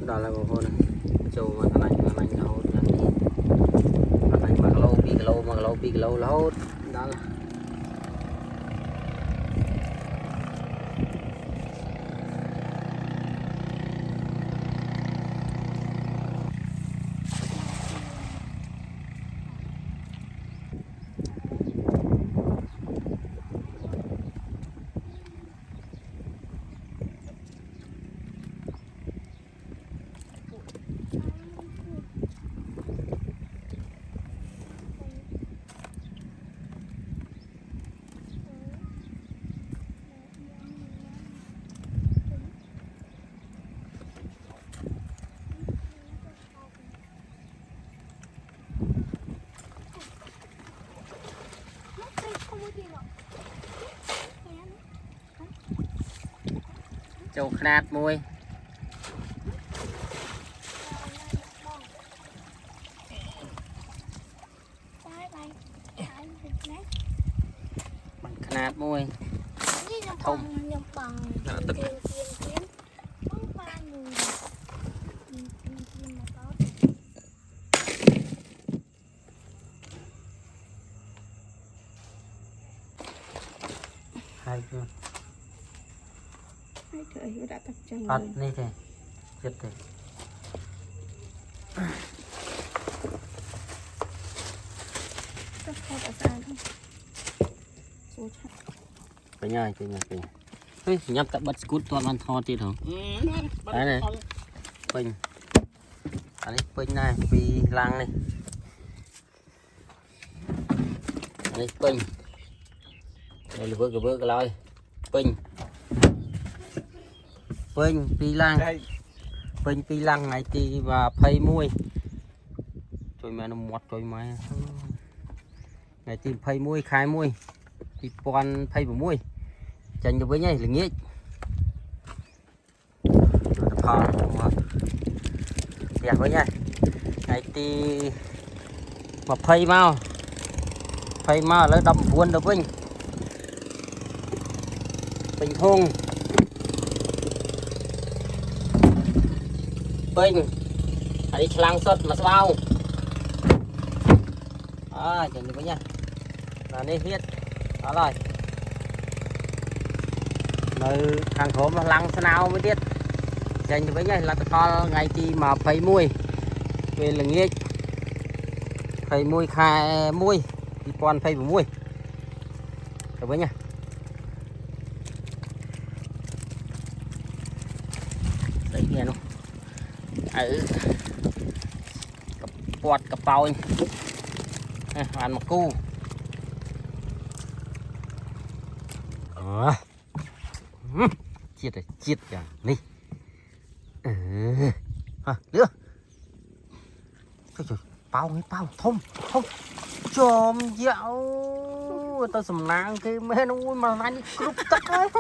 đó là một con này châu mà thằng này là hốt thằng này mà lâu pi lâu là hốt đó là châu khát môi bằng khát môi thông hai chưa thật này thế chết thế cái nhai ơi nhắm cả bật cút toàn ăn thò tiệt hả đấy này pin anh ấy pin này pi lang này anh ấy pin đây là vỡ cái lôi pin pi lang này thì và phay muôi rồi mà nó mọt rồi mà này thì phay muôi khai muôi thì con phay vào muôi chanh cho với nhảy là nghĩa thò đẹp với nhảy này thì mà phay mau lấy đâm buôn đâu vinh bình thung bình đi lang sốt mà sao chẳng được với nha là nên viết đó rồi nơi hàng khổ mà lăng sao nào mới biết dành với nhau là to ngày chi mà phải muôi về là nghe phải muôi khai muôi thì con phải muôi được với nha đấy nghe luôn quạt cặp bao ăn một cu chết rồi đi nữa bao thông chôm dạo tao sầm nang cái mê nuôi mà anh cướp tất đấy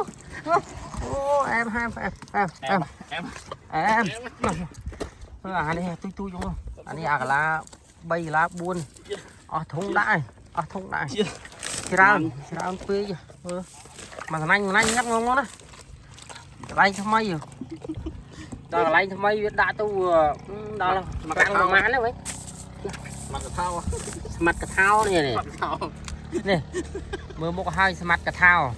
em anh đi tôi đúng không anh đi à là bay lá buôn thông đại cái ra quê mà thằng anh nhắc ngon đó lấy thằng mây rồi đó là lấy thằng mây đã tu đó là mặt ăn mà mán đấy vậy mặt cà thao này này mưa một hai mặt cà thao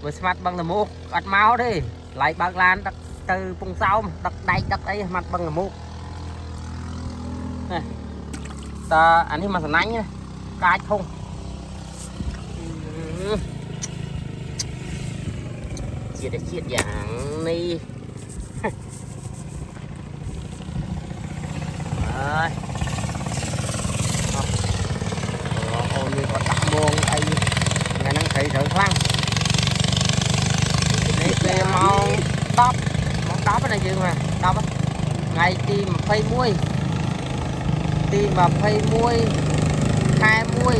với mặt bằng là một ăn máu đi lại bạc lan đặt từ vùng sau đặt đây mặt bằng là một này ta anh ấy mà thằng anh cái không chiết dạng này ôi mình còn đặt buông đây ngày nắng thấy thở khoan đây màu tóc này chứ mà tóc ngày tìm phây muôi khai muôi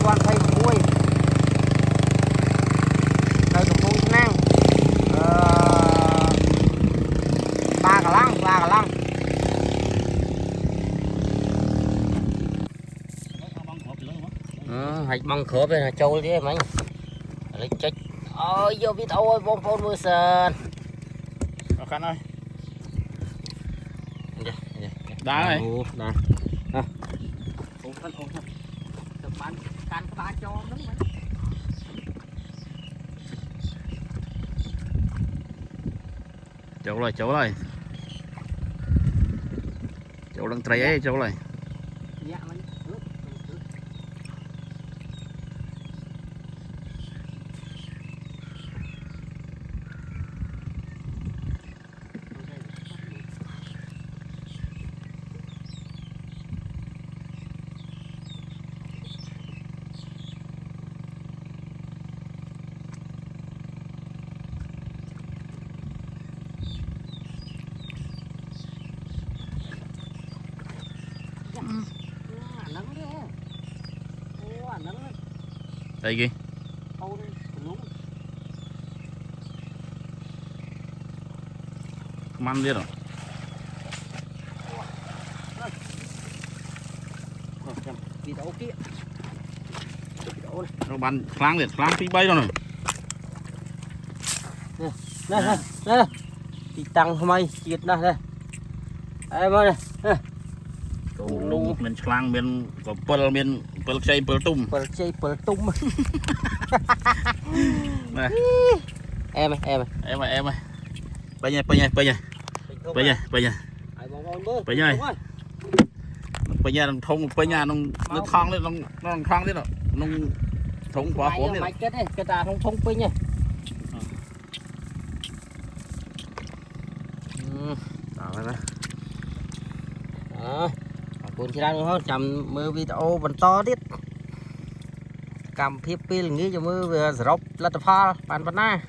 con phây muôi đây cũng không năng ba cả lăng hạch băng khớp đây là trâu thế mấy lấy chết ôi vô biết ôi bông phôn mưa sờn Ở khăn ơi. Đá này. Đá. Ủa thân. Tập bán can ba cho đúng rồi. Cháu rồi. Cháu đang trái ấy, cháu này. Dạ mình. Đây kì. Măn đi rồi. Nó bắn kháng liệt, kháng phi bay rồi này. Nè. Đi tăng hôm nay chiết nè đây. Em ơi này. Lung mình kháng mình có pel chay pel tum. Pel tum. Nè. Em ơi. Bây giờ. Bây giờ nó thông bây giờ nó thong lên nó thong lên rồi. Nó thông quá cuốn đi. Mày kết đi, cái ta thông pin nha. Đó nè. Đó. Cuốn chỉ ra đúng không? Chầm mưa video vẫn to tiết. Cầm phép pin nghĩ cho mưa vừa drop lật pha bàn na.